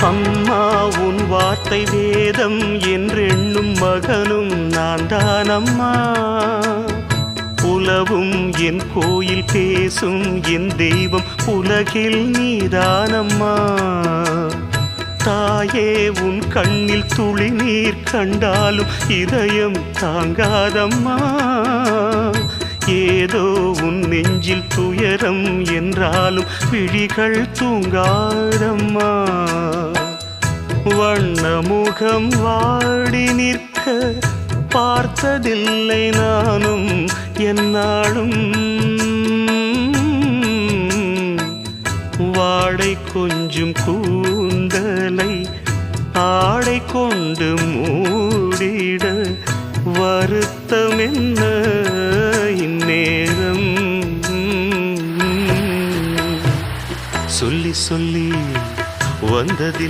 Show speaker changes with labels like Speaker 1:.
Speaker 1: அம்மா உன் வார்த்தை வேதம் என்றெண்ணும் மகனும் நான் தானம்மா. உலவும் என் கோயில் பேசும் என் தெய்வம் உலகில் நீதானம்மா. தாயே உன் கண்ணில் துளி நீர் கண்டாலும் இதயம் தாங்காதம்மா. ஏதோ உன் நெஞ்சில் துயரம் என்றாலும் விழிகள் தூங்காதம்மா. வண்ணமுகம் வாடி நிற்க பார்த்ததில்லை நானும் என்னாலும். வாடை கொஞ்சம் கூந்தலை ஆடை கொண்டு மூடிட வருத்தம் என்ன இந்நேரம். சொல்லி சொல்லி வந்ததில்